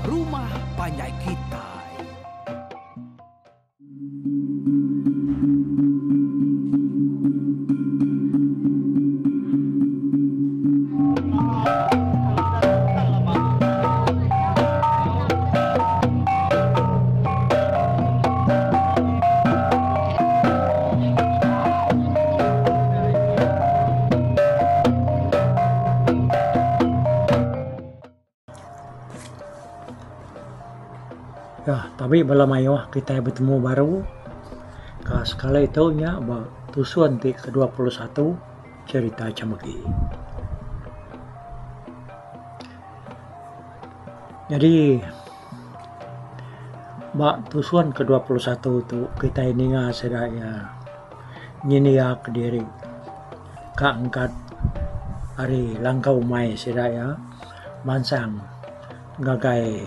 Rumah Panjai Kitai. Ya, tapi malam ayo kita bertemu baru. Sekali itu nya tusuan di ke-21 cerita Camegi. Jadi tusuan ke-21 itu kita ini sedaya nyinia ke diri angkat hari langkau mai sedaya mansang gagai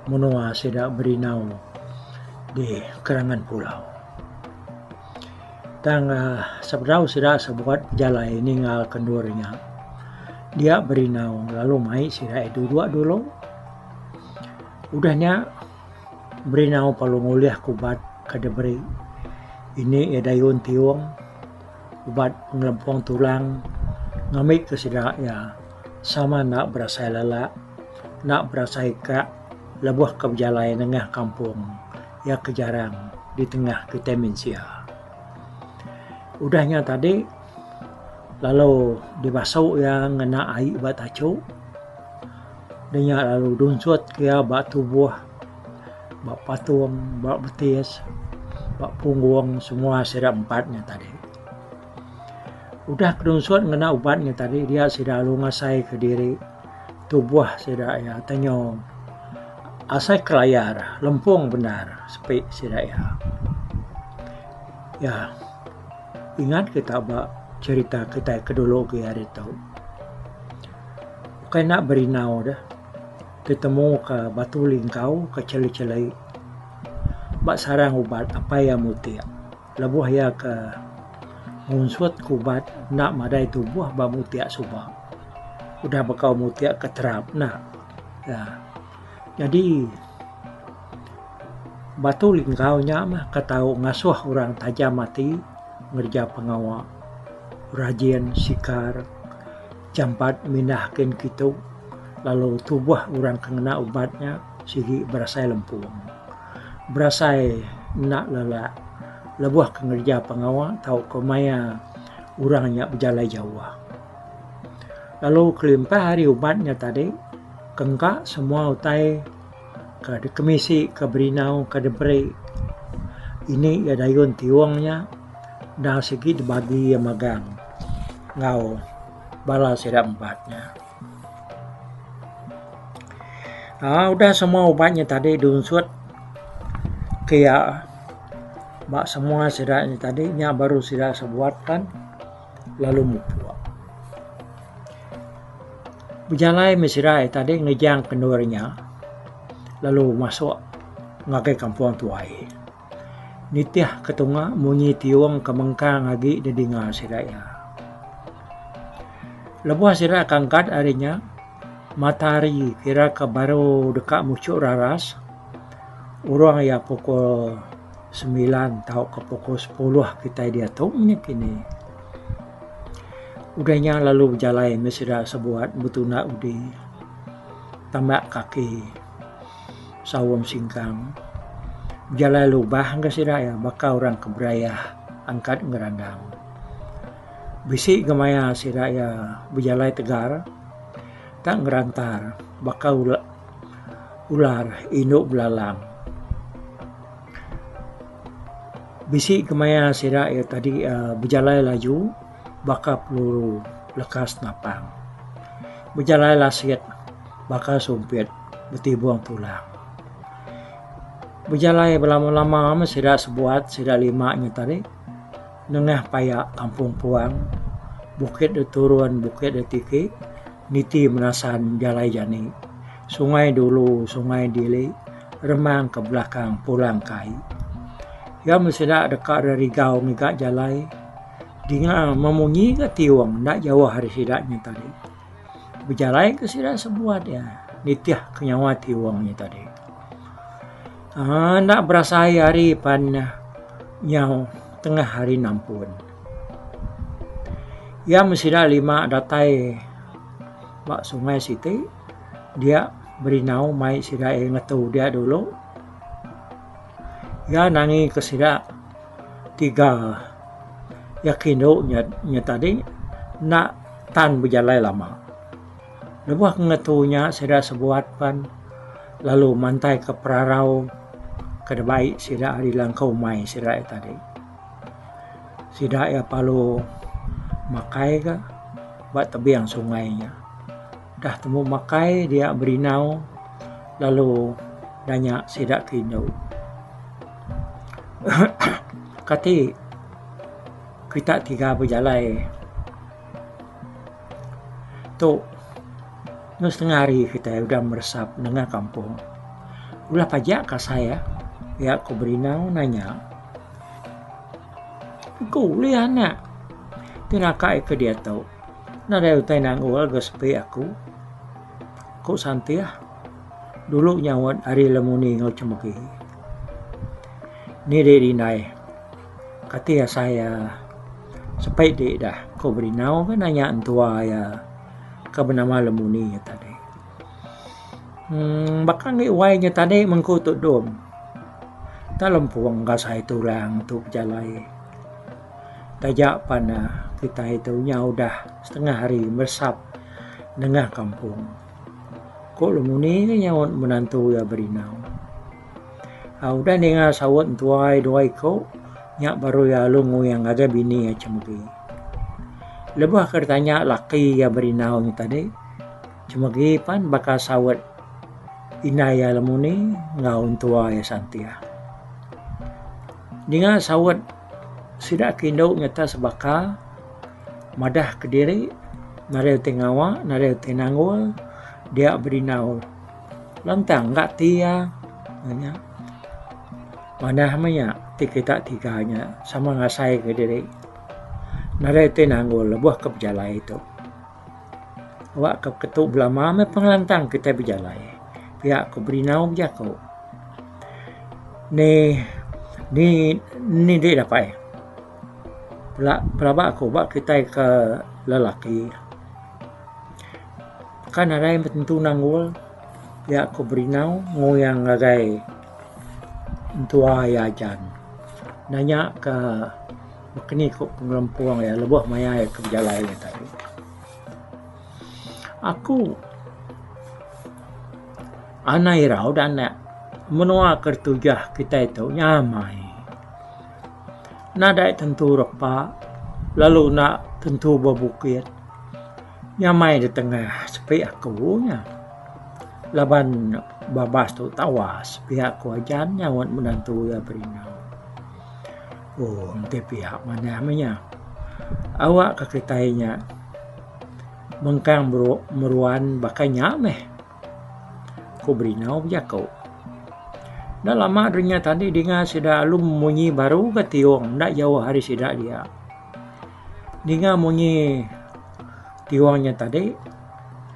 menua tidak berinau di kerangan pulau. Dan seberau sudah sebuat jalan ini kendurnya. Dia berinau lalu mai sudah dulu. Udahnya berinau palu nguliah kubat kadeberi. Ini edayun tiwong ubat pengelempong tulang ngamik ke sudah ya sama nak berasa lala nak berasa ika lebuh ke jalan tengah kampung ya kejarang di tengah ketemensia. Udahnya tadi lalu dibasuh yang ngena air bat acu dan lalu dunsut kia bat tubuh bat patung bat betis bat punggung semua sudah empatnya tadi. Udah kedunsut ngena ubatnya tadi dia sudah lalu ngasai ke diri tubuh sudah ya tanyo asai kelayar, lempung benar, sepi sidaya. Ya, ingat kita cerita kita kedulu ke hari itu. Bukan nak berinau dah, ketemu ke batu lingkau, ke celi-celi. Sarang ubat apa yang mutia. Lebuh ya ke ngunsut kubat nak madai tubuh mutia subah. Udah bakal mutia keterap nak. Ya. Jadi batu lingkaunya mah ketau ngasuh orang tajam mati ngerja pengawal rajin sikar jampat mindahkan gitu lalu tubuh orang kena ubatnya sigi berasai lempung berasai nak lala lebuh kengerja pengawal tahu kemaya orangnya berjalan jauh lalu kelimpah hari ubatnya tadi kengka semua utai ke kemisi ke berinau ke deberi ini ya dayun tiwongnya dah segi dibagi yang magang ngau bala sida empatnya. Udah semua obatnya tadi diunsut kaya semua sidanya tadi nya baru sida sebuatkan lalu mupu berjalan mesirai tadi ngejang kendurnya lalu masuk ngagai kampung tuai nitiah ketunga munyi tiwong kemengkang lagi dedinga siraya lebuh sira kangkat harinya matahari kira ke baru dekat mucuk raras orang ya pukul 9 atau ke pukul 10 kita dia tungnya kini. Udahnya lalu berjalan sudah sebuat betuna udi tambak kaki sawam singkang jalan lubah enggak sida ya bakal orang keberayah angkat ngerandang bisi gemaya sida ya berjalan tegar tak ngerantar bakal ular induk belalang bisi gemaya sida ya tadi berjalan laju bakal peluru lekas napang. Berjalan lasit bakal sumpit beti buang tulang. Berjalan berlama-lama sudah sebuat sudah 5 tadi. Nengah payak kampung puang. Bukit de turun bukit de tiki. Niti menasan jalai jani. Sungai dulu sungai dili. Remang ke belakang pulang kai. Ya sudah dekat dari gau ngigak jalai. Dinga memunyi ke tiwang nak jauh hari sidaknya tadi. Berjalan ke sidak sebuat ya. nitiah kenyawa tiwangnya tadi. Nak berasa hari pan nyau tengah hari nampun. Ya mesti dah 5 datai bak sungai Siti, dia berinau mai sida ngetu dia dulu. Ya nangi ke sida 3 yakin nya tadi nak tan berjalan lama. Lepas ngetunya sida sebuat pan lalu mantai ke perarau kada baik sida hari langkau mai sida tadi. Sida ya palu makai ke buat tebiang sungainya. Dah temu makai dia berinau lalu danya sida kindo. Kati kita 3 berjalan tu setengah hari kita udah meresap dengan kampung. Ulah pajak ke saya ya aku berinau nanya aku lihat nak tinakai ke dia tahu nada utai nangul gespe aku santiah dulu nyawat hari lemuni ngau cemeki ni dek dinai katia saya sepai dek dah kau berinau kan nanya antua ya ke bernama lemuni ya tadi bakal ngi wainya tadi mengkutuk dom dalam puang gasai tulang tu berjalai tajak pana kita itu udah setengah hari meresap dengan kampung. Kok lemuni nyawat menantu ya berinau. Udah dengar sawat tuai doai kau nyak baru ya lungu yang ada bini ya cemegi. Lebah kertanya laki ya berinau ni tadi cemegi pan bakal sawat inaya lemuni ngaun tua ya santia. Dengar sawat sidak kindo nyata sebaka madah kediri nareu tengawa nareu tenangul dia berinau lantang enggak tia nanya mana namanya kita tiganya sama ngasai kediri nareu tenangul lebuh ke berjalai itu awak ke ketuk belama me pengelantang kita berjalai pihak ke berinau berjako ni dia dapat pelabak aku bak kita ke lelaki kan ada yang tentu nanggul ya aku berinau ngoyang ngagai tua ya jan nanya ke begini kok pengelempuang ya lebuh maya ya ke jalan ya tadi aku anai rau dan nak menua kertujah kita itu nyamai nada tentu repa lalu nak tentu berbukit nyamai di tengah sepi aku nya laban babas tu tawas pihak ku ajan nyawat menantu ya berinau nanti pihak mana namanya awak ke kitainya mengkang meruan bakanya meh ku berinau berjakau. Dah lama dunia tadi dengar sudah alum munyi baru ke tiong, tak jauh hari sudah dia. Dengar munyi tiongnya tadi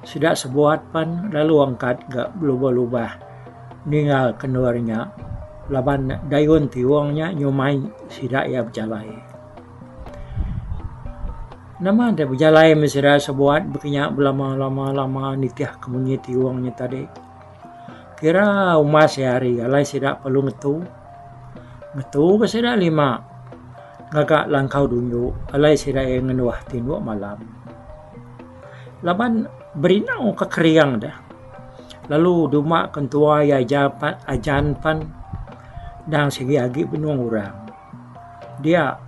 sudah sebuat pan lalu angkat gak berubah-ubah. Dengar keluarnya laban dayun tiongnya nyumai sudah ya berjalai. Nama ada berjalai sudah sebuat berkenyak berlama-lama nitiah kemunyi tiongnya tadi. Kira umas hari alai sidak perlu ngetu ke sidak 5 ngagak langkau dunyu alai sidak yang ngenuah tinwak malam laban berinau ke keriang dah lalu dumak kentua ya ajan pan dan segi agi benuang orang dia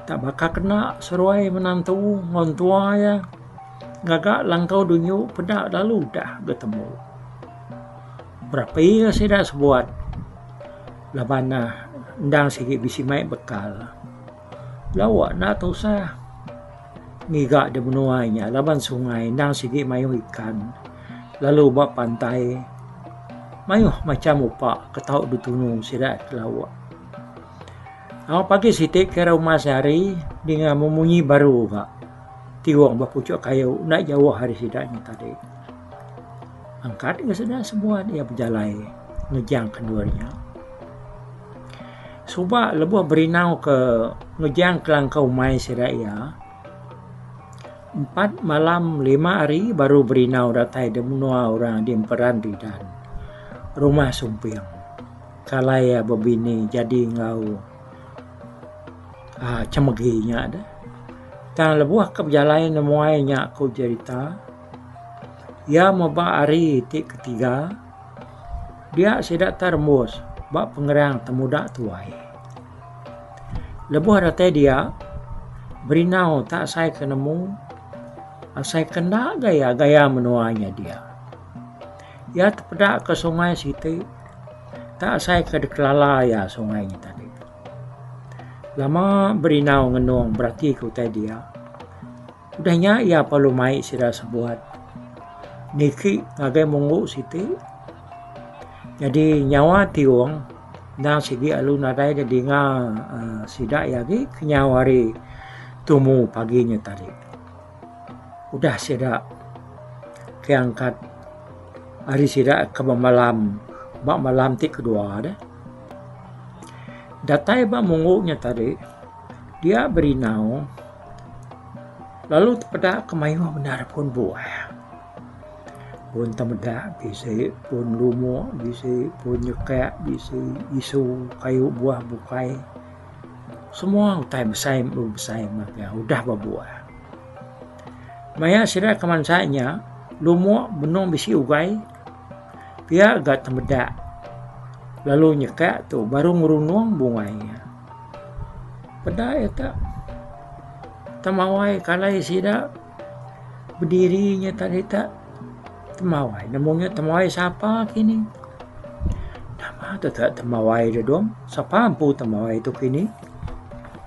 tak bakal kena seruai menantu ngontua ya ngagak langkau dunyu pedak lalu dah bertemu berapa ia saya dah sebuat laban ndang sikit bisi mai bekal lawak nak tahu sah ngigak de benuainya laban sungai ndang sikit mayuh ikan lalu buat pantai mayuh macam upak ketau ditunu saya dah lawak awak pagi sitik kira rumah sehari dengan memunyi baru kak tiwang bapucuk kayu nak jauh hari sidaknya tadi angkat ke sudah sebuat ia berjalan ngejang keduanya. Suba lebuh berinau ke ngejang kelangkau mai siraya. 4 malam 5 hari baru berinau datai demunua orang di Emperan dan rumah Sumpiang. Kalaya bebini jadi ngau cemeginya ada. Tang lebuah ke berjalan nemuainya aku cerita. Ya maba hari tik ketiga. Dia sidak termus bak pengerang temudak tuai. Lebuh datai dia berinau tak saya kenemu. Saya kena gaya menuanya dia. Ya terpedak ke sungai Siti. Tak saya ke dekelala ya sungainya tadi. Lama berinau ngenung berarti ku tadi dia. Udahnya ia perlu mai sira sebuat. Niki ngagai munggu Siti. Jadi nyawa tiung dan sigi alun nadai jadi sidak yagi kenyawari tumu paginya tadi. Udah sidak keangkat hari sidak ke malam bak malam tik kedua ada. Datai bak munggunya tadi dia berinau lalu terpedak kemayuh benar pun buah. Pun temedak bisa pun lumuk bisa pun nyekak bisa isu kayu buah bukai. Semua utai besar maka udah berbuah. Maya sira kemansanya lumuk benung bisi ugai pia agak temedak lalu nyekak tu baru ngurunung bunganya pada eta temawai kalai sira berdirinya tadi tak temawai namanya temawai siapa kini nama tetap temawai dong siapa ampu temawai itu kini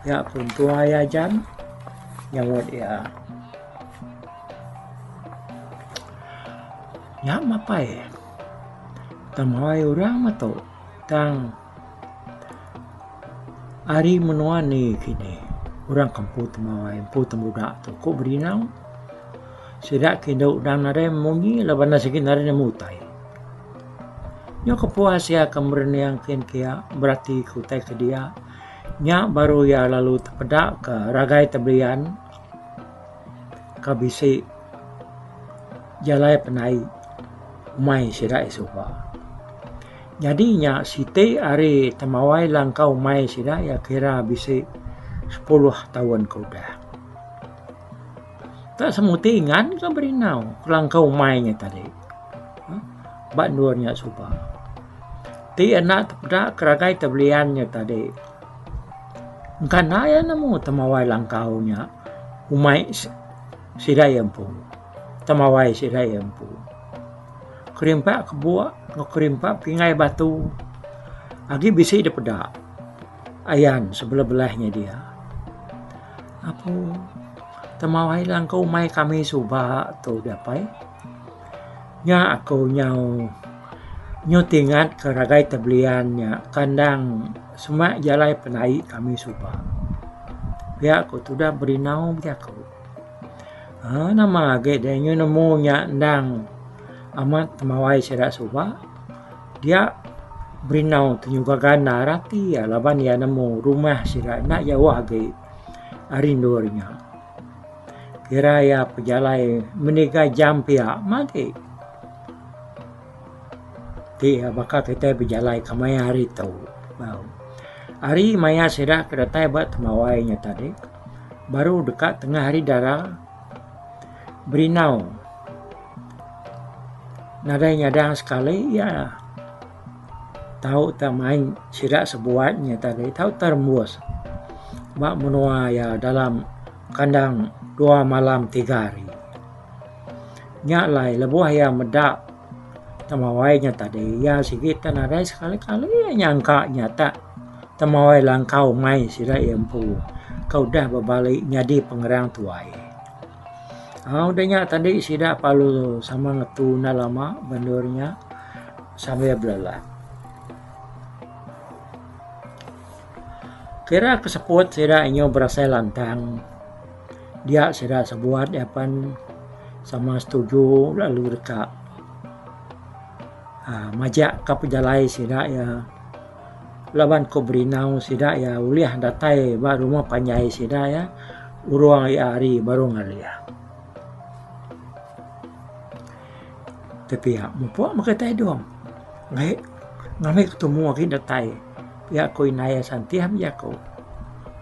ya pun tua ya jam nyamut ya. Ya mapai tamai orang mato tang ari menua ni kini orang kampung tamai empu temuda tu ko berinau sidak kendo dan nare mungi laban nasikin nare mutai nyo kepuas ya kemerniang ken kia berarti kutai ke dia nya baru ya lalu terpedak ke ragai teblian kabisi jalai penai mai sirai suba. Jadinya Siti hari temawai langkau mai sirai ya kira bisa 10 tahun kuda. Tak semutingan ke berinau langkau mainnya tadi. Bak nurnya suba. Ti anak terpedak keragai tebliannya tadi. Karena ya nemu temawai langkaunya umai sirai empu. Temawai sirai empu. Kerimpak kebuak, kerimpak pingai batu. Agi bisi dia pedak. Ayan sebelah-belahnya dia. Apa? Temawai langkau mai kami subah tu dapai. Nya aku nyu tingat ke ragai tebliannya kandang semak jalai penai kami subah. Biar aku tu dah berinau biar aku. Nama age dia nyu nemu nya ndang amat temawai sirak subah. Dia berinau tunyugagan narati ya laban ya nemu rumah sirak nak jauh age arindurnya. Kira ya pejalai menikah jam pihak mati. Dia bakal kita berjalai ke maya hari tu. Hari maya sirak kedatai buat temawainya tadi. Baru dekat tengah hari darah berinau. Nadai nyadang sekali ya tahu tak main sirak sebuatnya tadi tahu terembus mak menua ya dalam kandang 2 malam 3 hari nyak lai lebuah ya medak temawainya tadi ya sikit nadai sekali-kali ya nyangka nyata temawai langkau mai sirak empu kau dah berbalik nyadi pengerang tuai. Udahnya tadi sidak palu sama ngetuna lama bandurnya sampai belalah. Kira keseput sidak inyo berasa lantang. Dia sidak sebuat yapan sama setuju lalu dekat. majak ka pejalai sida ya laban ko berinau sida ya uliah datai ba rumah panjai sida ya uruang ya hari baru ngalia. Tapi ya mupo makatai dong. Ngamai ketemu lagi datai. Ya ko inaya santiam ya ko.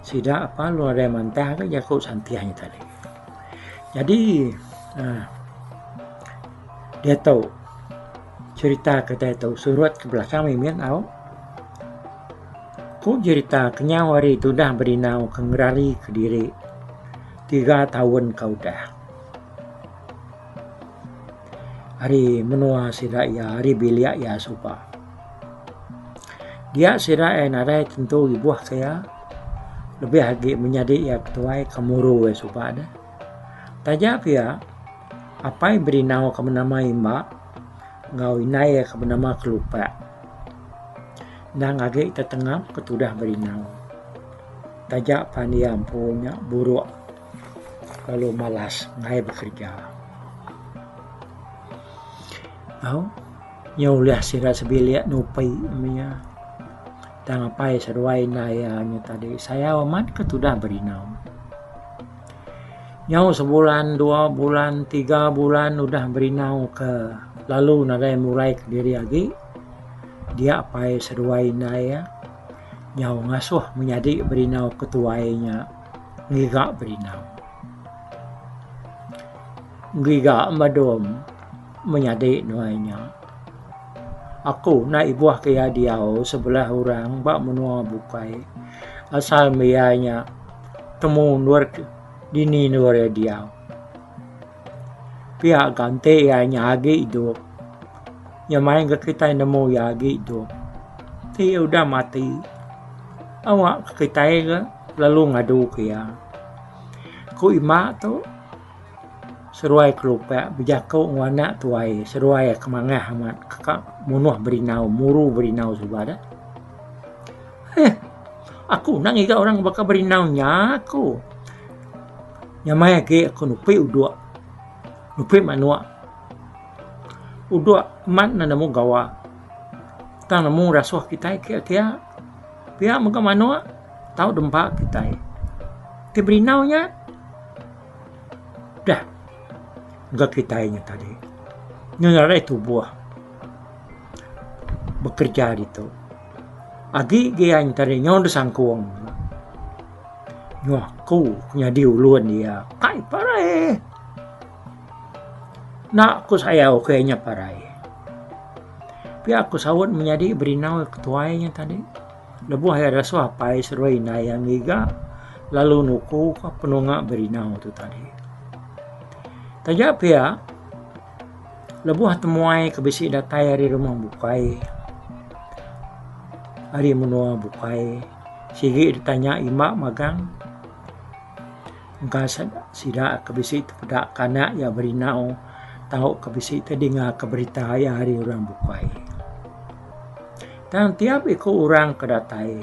Sida apa lu ada mantah ka ya ko santiahnya tadi. Jadi dia tahu cerita kita tahu surat ke belakang mimin au. Ku cerita kenyawari itu dah berinau kengrari ke diri 3 tahun kau dah. Hari menua sida ya hari biliak ya supa. Dia sida narai tentu ibuah saya lebih lagi menjadi ya ketuai kemuru ya supa ada. Tajak ya apa yang berinau ke nama imba ngau inai ke nama kelupa. Dan agak tetengah ketudah berinau. Tajak pandiam punya buruk kalau malas ngai bekerja. Au nyauliah sira sebiliak nupai namanya. Dan apa ya seruai nayanya tadi. Saya amat ketudah berinau. Nyau sebulan, 2 bulan, 3 bulan udah berinau ke lalu nadai mulai ke diri lagi. Dia apa seruai naya nyau ngasuh menjadi berinau ketuainya ngigak berinau ngigak madom menjadi nuainya aku na ibuah kaya diau sebelah orang bak menua bukai asal mianya temu nur dini nur diau pihak ganti ya nyagi hidup main ke kita nemu yagi itu, dia udah mati. Awak ke kita ke lalu ngadu ke ya. Ku ima tu seruai kelupa bijako ngwana tuai seruai kemangah amat kakak munuh berinau muru berinau subada. Aku nangi ke orang bakal berinaunya aku. Nyamai ke aku nupi udua, nupi manua. Udua mat na namo gawa. Tang namo rasuh kita kia pihak muka manua tahu dempak kita. Ti berinaunya dah enggak kitanya tadi. Nyara itu buah bekerja itu. Agi gian tadi nyon sangkuang. Nyoh ku nya diuluan dia. Kai pare. Nak ku saya okeynya parai. Pihak ku sawut menjadi berinau ketuainya tadi. Lebuh ya rasuh apai seruai nayang iga. Lalu nuku ka penungak berinau tu tadi. Tajak pihak. Lebuh temuai kebisi datai hari rumah bukai. Hari menua bukai. Sigi ditanya imak magang. Engkau sida kebisi pedak kanak ya berinau. Tahu kebisi tadi ngah keberita ya hari orang bukai. Dan tiap ikut orang kedatai.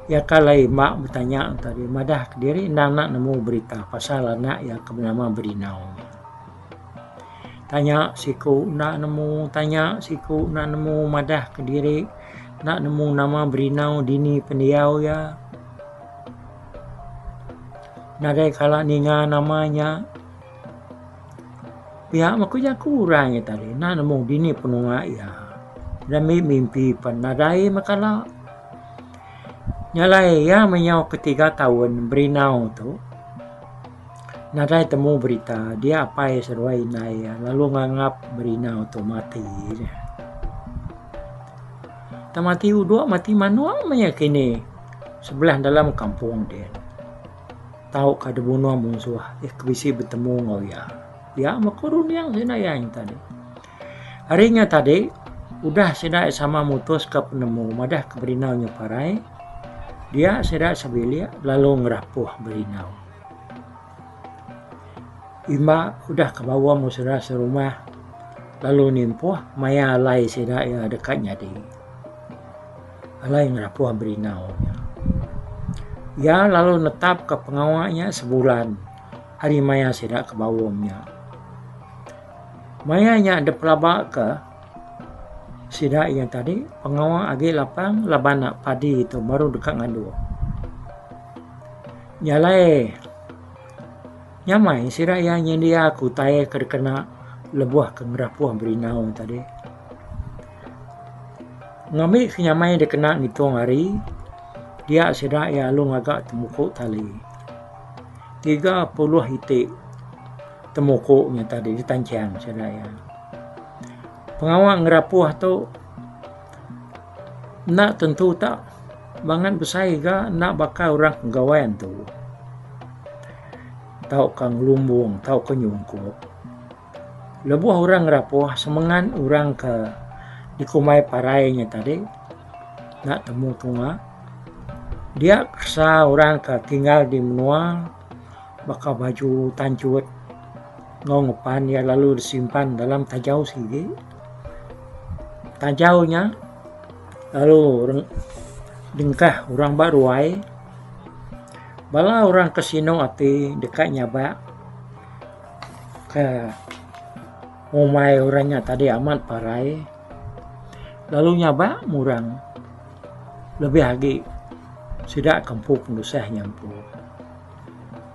Ya kalai mak bertanya tadi madah ke diri nak nemu berita pasal anak ya bernama berinau. Tanya siku nak nemu, tanya siku nak nemu madah ke diri nak nemu nama berinau dini pendiau ya. Nadai kala ninga namanya. Pihak makuja kurangnya tadi. Nah nemu dini penunga ya. Demi mimpi penadai makala. Nyalai ya menyau ketiga tahun berinau tu. Nadai temu berita. Dia apa ya seruai naya. Lalu nganggap berinau tu mati. Tak mati udua mati manua meyakini. Sebelah dalam kampung dia. Tahu kada bunuh musuh. Kebisi bertemu ngau ya. Ya makurun yang sinayang tadi. Harinya tadi udah sida sama mutus ke penemu madah ke berinaunya parai. Dia sida sabilia lalu ngerapuh berinau. Ima udah ke bawah musra serumah lalu nimpuh maya alai sida ya dekatnya di. Alai ngerapuh berinau. Ya lalu netap ke pengawaknya sebulan. Hari maya sida ke bawahnya. Mayanya ada pelabak ke sida yang tadi pengawa agi lapang labana padi itu baru dekat ngadu. Nyalai nyamai sida yang nyendia aku tae kena lebuah ke ngerapuah berinau tadi. Ngami nyamai dia kena ngitung hari dia sida ya lu agak temukuk tali 30 hitik temukuknya tadi ditancang sida ya. Pengawal ngerapuh tu nak tentu tak bangan besai ga nak bakal orang gawain tu. Tau kang lumbung, tau kenyungkup. Lebuh orang ngerapuh semengan orang ke dikumai parainya tadi nak temu tunga. Dia kersa orang ke tinggal di menua bakal baju tancut ngongepan ya lalu disimpan dalam tajau sigi. Tajaunya lalu dengkah orang baruai bala orang kesino ati dekatnya bak ke umai orangnya tadi amat parai lalu nyaba murang lebih lagi sudah kempuk nusah nyampu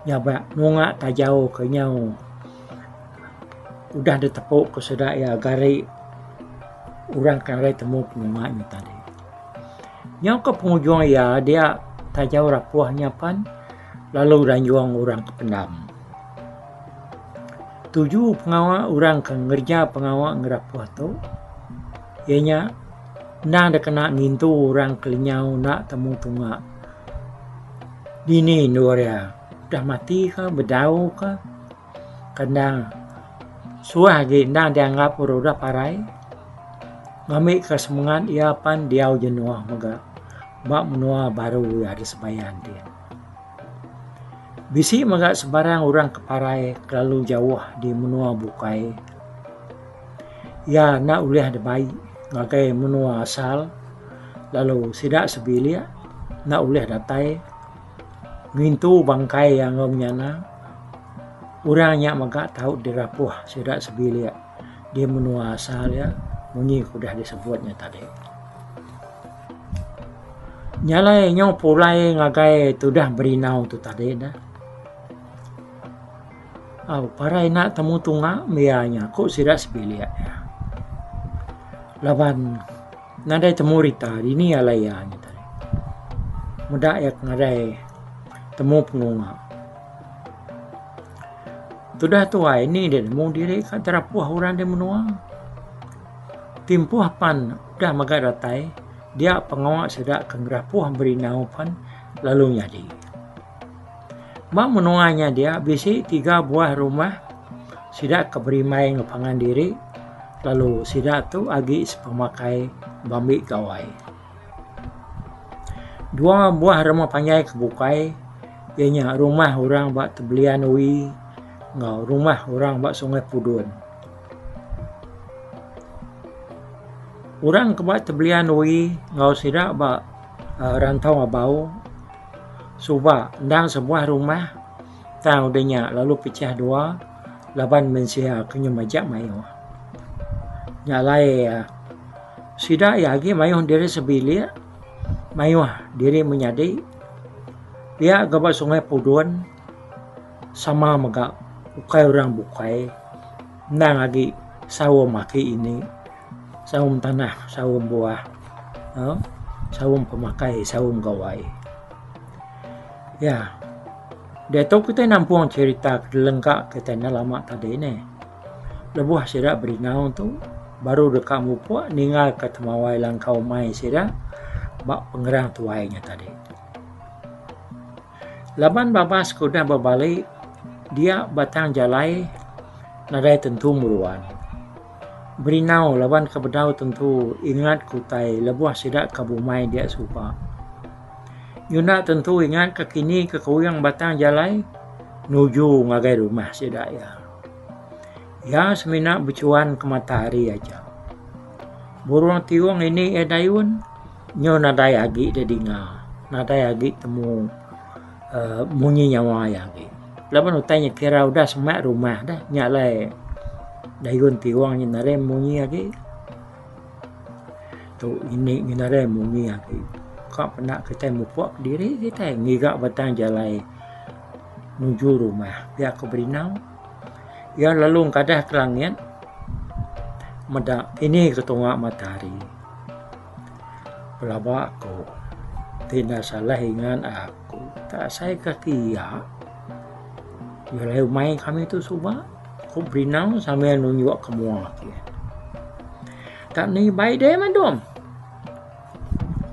nyaba nunga tajau ke nyau udah ditepuk ke sudah ya gari orang kare temu penunganya tadi nyau ke penghujung ya dia tajau rapuahnya pan lalu ranjuang orang ke pendam 7 pengawal orang ke ngerja pengawal ngerapuah tu ianya nang dia kena ngintu orang kelinyau nak temu tunga dini nuria dah mati ke bedau ke kadang suah lagi nang dianggap udah parai ngamik ke semangat ia pan diau jenuah maga bak menua baru ada sebayan dia bisi maga sebarang orang keparai terlalu jauh di menua bukai ya nak ulih ada baik ngakai menua asal lalu sidak sebilia nak ulih datai ngintu bangkai yang ngomnyana orangnya maga tahu dirapuh sidak sebilia dia menua asal ya bunyi sudah disebutnya tadi nyalai nyau pulai ngagai tu dah berinau tu tadi dah parai nak temu tunga mianya kok sidak sebilia ya laban nadai temu rita ini alayanya tadi muda yak nadai temu pengunga sudah tua ini dia mau diri kat terapuah orang dia menua timpuh pan dah maga datai dia pengawak sedak kengrapuah berinau pan lalu nyadi mak menuanya dia bisi 3 buah rumah sidak keberimai ngepangan diri lalu sidak tu agi sepemakai bambi gawai 2 buah rumah panjai kebukai ianya rumah orang bak tebelian ui ngau rumah orang bak sungai Pudun orang kebak tebelian ui ngau sidak bak rantau abau suba ndang sebuah rumah tahu denya lalu pecah 2 laban mensia kenya majak mayo nyalai sidak ya lagi mayo diri sebilia mayo diri menyadi dia gabak sungai Pudun sama maga ukai orang bukai ndang lagi sawum maki ini sawum tanah sawum buah sawum pemakai sawum gawai ya dia tahu kita nampung cerita lengkap kita lama tadi ni lebuh sidak berinau tu baru dekat mupuk ninggal ke temawai langkau mai sidak bak pengerang tuainya tadi laban babas kuda berbalik dia batang jalai nadai tentu muruan berinau laban kebedau tentu ingat kutai lebuh sidak kabumai dia supa Yuna tentu ingat ke kini ke kuyang batang jalai nuju ngagai rumah sidak ya semina becuan ke matahari aja burung tiwang ini edayun nyo nadai agi dedinga nadai agi temu munyi nyawa agi laban utanya kira udah semak rumah dah nyalai dayun tiwang nare munyi agi tu ini nginare mungi lagi. Kau pernah kita mupuak diri kita ngigak batang jalai menuju rumah. Biar aku berinau. Ya lalu kadah ke langit. Mada ini ketungak matahari. Pelaba aku. Tidak salah ingat aku. Tak saya kaki ya. Ya lalu main kami tu suba. Aku berinau sambil nunjuk ke muak. Tak ni baik dia madam.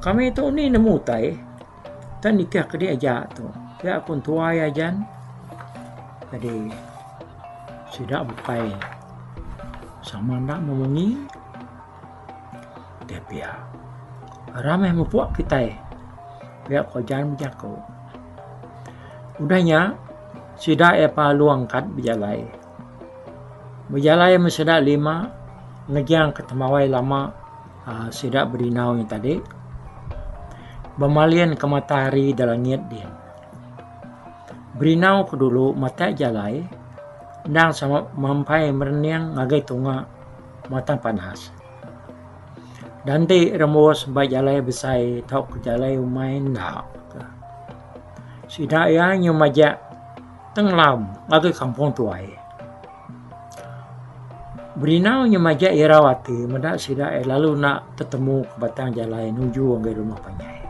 Kami tu ni nemu tai. Tak nikah ke dia aja tu. Dia pun tua ya jan. Jadi sudah bukai sama nak memungi. Dia biar ramai mempuak kita. Biar kau jangan berjaku. Udahnya sudah apa luang kat berjalai. Berjalai sudah 5. Ngegiang ketemawai lama sudah berinau yang tadi. Bermalian ke matahari dalam langit dia. Berinau ke dulu mata jalai. Dan sama mampai mereniang ngagai tunga matang panas. Dan di rembus baik jalai besai tau ke jalai umai nak. Sudah yang majak tenglam ngagai kampung tuai. Berinau nyemajak Irawati, mendak sida lalu nak ketemu ke batang jalai nuju ke rumah Panyai.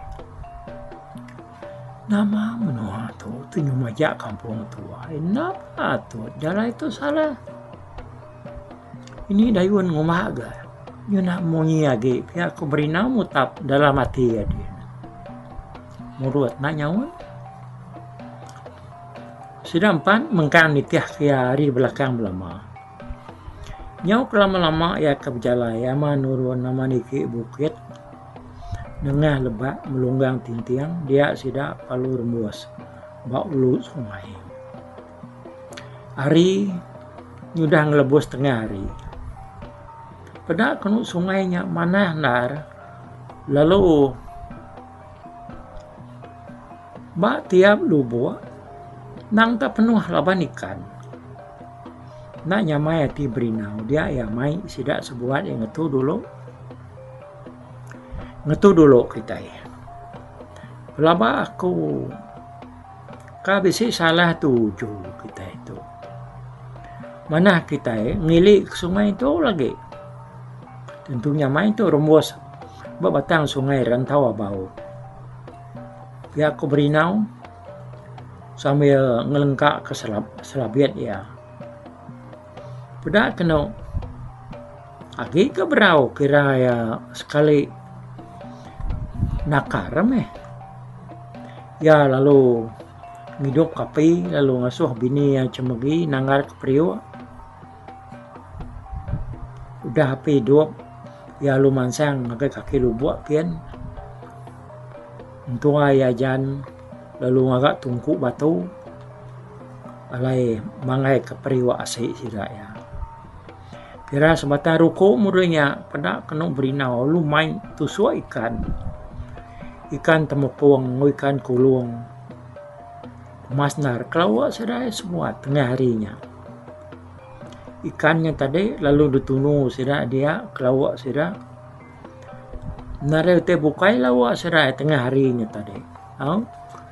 Nama menua tu nyemajak kampung tua. Kenapa tu? Jalai tu salah. Ini dayun ngomah agak. Nyu nak mungi lagi. Pihak aku berinau mutap dalam hati ya dia. Murut nak nyawa. Sudah 4 mengkan nitiah kia hari belakang belama. Nyau kelama-lama ya ke berjalai ama nurun nama niki bukit nengah lebak melunggang tintiang dia sidak palu rembus bak ulu sungai. Hari nyudah ngelebus tengah hari. Pada kenu sungainya mana nar lalu bak tiap lubuk nang tak penuh laban ikan. Nak nyamai hati berinau dia ya mai sidak sebuat yang ngetu dulu kita ya. Pelaba aku kabisi salah tuju kita itu. Mana kita ya ngilik ke sungai itu lagi. Tentunya main itu rembus batang sungai Rantau Abau. Ya aku berinau sambil ngelengkak ke selabiat ya. Pada kena agi ke berau kira ya sekali nakaram ya lalu hidup kapi lalu ngasuh bini yang cemegi nanggar ke priwa udah api hidup ya lu mansang agak kaki lu buat kian untuk ayah jan lalu agak tungku batu alai mangai ke priwa asik sidak ya. Kira sebatang ruko mudanya pada kena berinau lu main tusuk ikan temepung ikan kulung masnar kelawak sedai semua tengah harinya ikannya tadi lalu ditunu sudah dia kelawak sudah nare te bukai lawak sudah tengah harinya tadi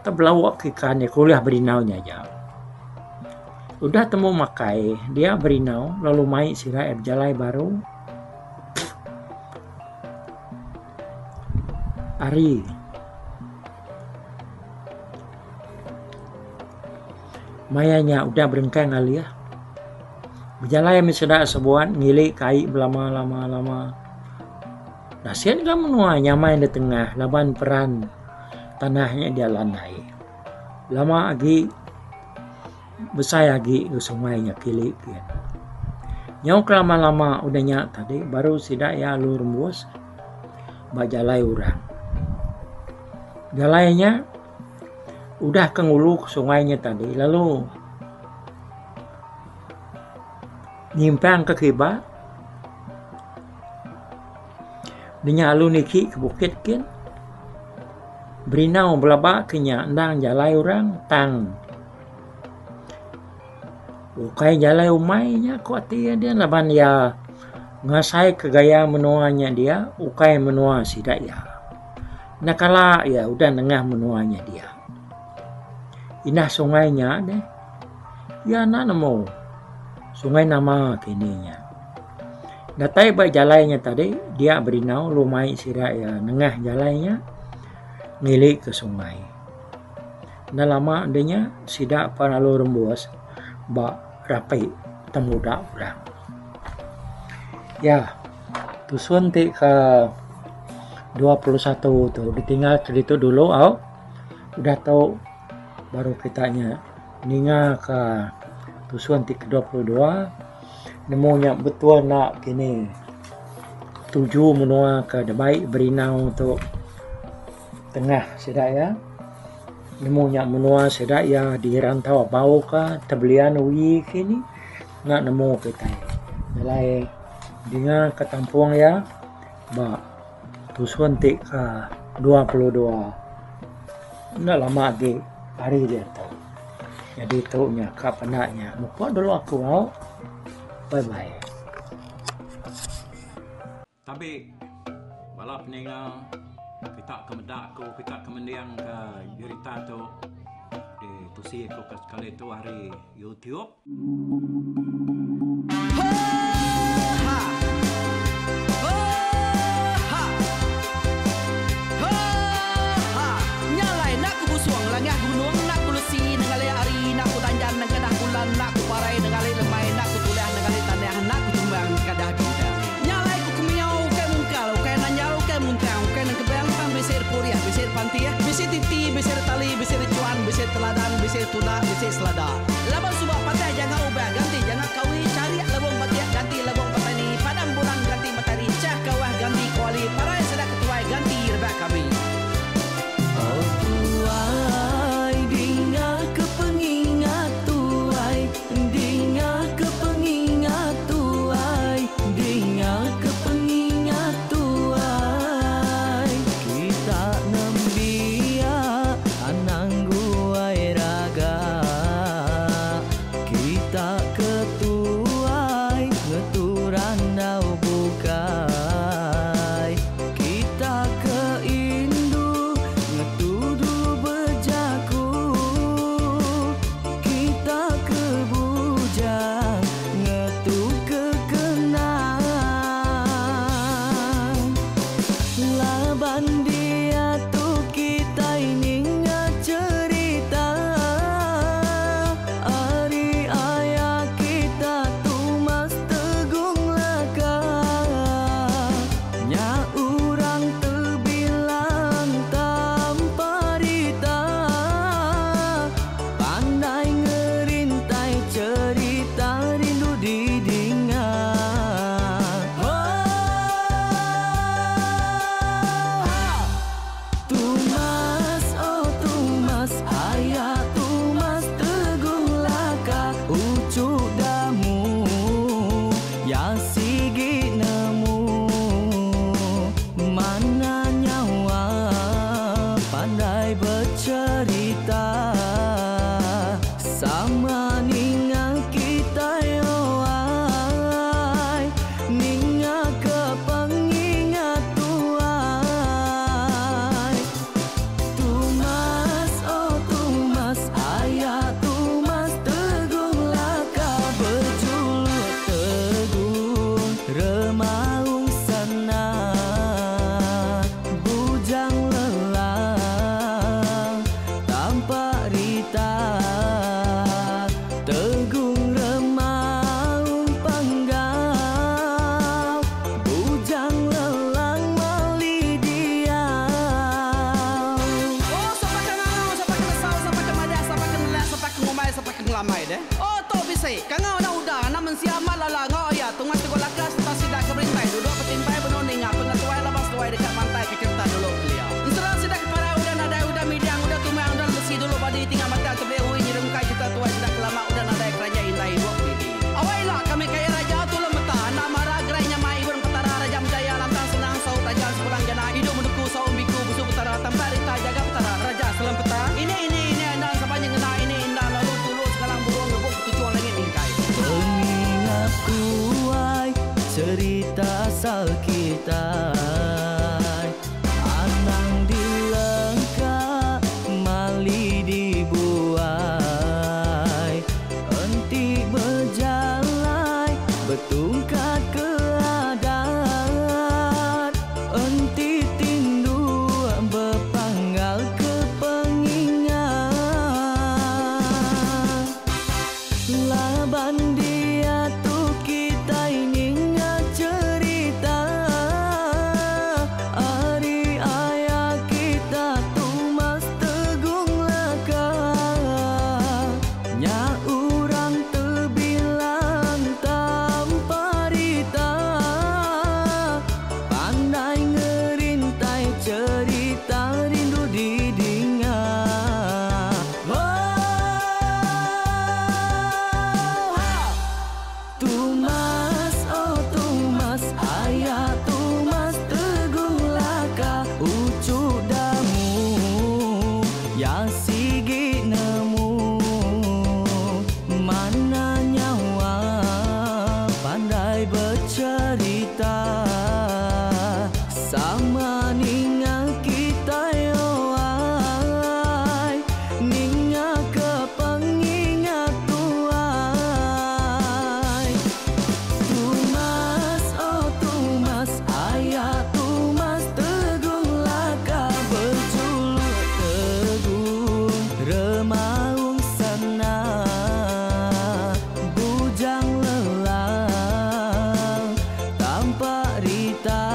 terbelawak ikannya kuliah berinaunya aja. Udah temu makai, dia berinau, lalu mai sira jalai baru. Ari. Mayanya udah berengkang kali ya. Berjalai miseda sebuat ngilik kai lama. Nasian kamu nua nyamai di tengah, laban peran tanahnya dia landai. Lama lagi besar lagi ke sungainya kilik kian. Nyau kelama-lama udahnya tadi baru sidak ya lu rembus bak jalai orang. Jalainya udah ke ngulu ke sungainya tadi lalu nyimpang ke kiba. Dinya lu niki ke bukit kian. Berinau belabak kenya ndang jalai orang tang. Bukai jalai umainya kuat dia laban ya ngasai ke gaya menuanya dia, ukai menua sidak ya. Nakala ya udah nengah menuanya dia. Inah sungainya deh. Ya nak nemu. Sungai nama kininya. Datai ba jalannya tadi, dia berinau lumai sidak ya nengah jalannya ngilik ke sungai. Nah lama adanya sidak panalu rembus ba rapi temuda orang. Ya, tusun ti ke 21 tuh ditinggal cerita dulu udah tahu baru kitanya ninga ke tusun ti ke 22 nemunya betul nak kini 7 menua ke debai berinau untuk tengah sedak ya nemunya menua sedak ya di rantau bau ka tebelian wi kini nak nemu kita nilai dengan ketampung ya ba tusun ti ke 22 nak lama di hari dia tuh jadi tuh nya kapanaknya lupa dulu aku bye bye Tapi balap ninga kita kemedak ko kita kemendiang ke berita tu di tusi ko sekali tu hari YouTube. Nyalai nak ku busuang langah gunung nak ku lesi nengali ari nak ku tanjan nang kadah bulan nak ku parai nengali lemai nak ku tulah nengali tanah nak ku tumbang kadah bintang. Nyalai ku kumiau ke mungkal ke nanjau ke muntang ke nang kebang pang besir puriah besir pantia besir titi besir tali besir cuan besir teladan besir tuna besir selada. Laban subah patai jangan ubah ganti jangan kawi cari labung batia ganti labung petani padam bulan ganti matahari cah kawah ganti kuali parai sedak ketuai ganti rebak kami. Oh tuai dinga kepengingat tuai dinga kepengingat tuai dinga kepengingat tuai kita nembia anang guai raga kita ketuai ngeturan dau bukai kita keindu ngetudu bejaku kita kebujang ngetu kekenang laban dia tuh kita ini cerita ari ayah kita tuh mas tegung laka nya urang terbilang tamparita pandai ngerintai cerita rindu didingat. Tumas oh tumas ayah tumas tegung laka ucuk damu ya sigi nemu mana nyawa pandai bercerita sama ninga kita yoai ninga kepengingat tuai tumas oh tumas ayah tumas tegung laka berjuluk teguh bangsa kita. Anang dilengka mali dibuai, enti berjalai betungkat keadaan, enti tindu berpanggal ke pengingat. Laban dia tu kita ingat cerita, hari ayah kita tu mas tegung laka, nya urang terbilang tanpa rita, pandai ngerintai cerita rindu didingat. Tumas, oh Tumas, ayah Tumas tegung laka, ucuk damu yang sigi nemu, mana nyawa pandai bercerita, sama ninga kita yoai, ninga ke pengingat tuai. Tumas, oh Tumas, ayah Tumas tegung laka, berjuluk tegung remaung sana, bujang lelang tanpa rita,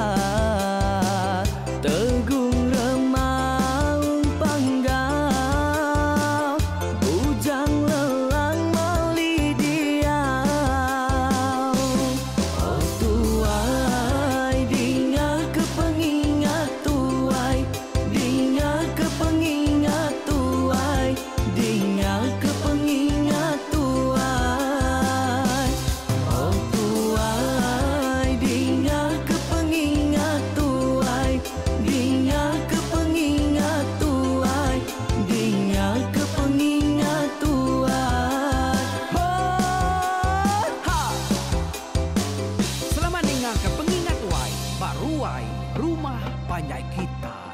tegung remaung panggal, bujang lelang mali diau. Oh tuai, dinga ke pengingat tuai, dinga ke pengingat tuai, dinga ke pengingat tuai. Oh tuai, dinga ke pengingat tuai, dinga ke pengingat tuai, dinga ke pengingat tuai. Ha! Selama ninga ke pengingat wai, baruai rumah panjai kita.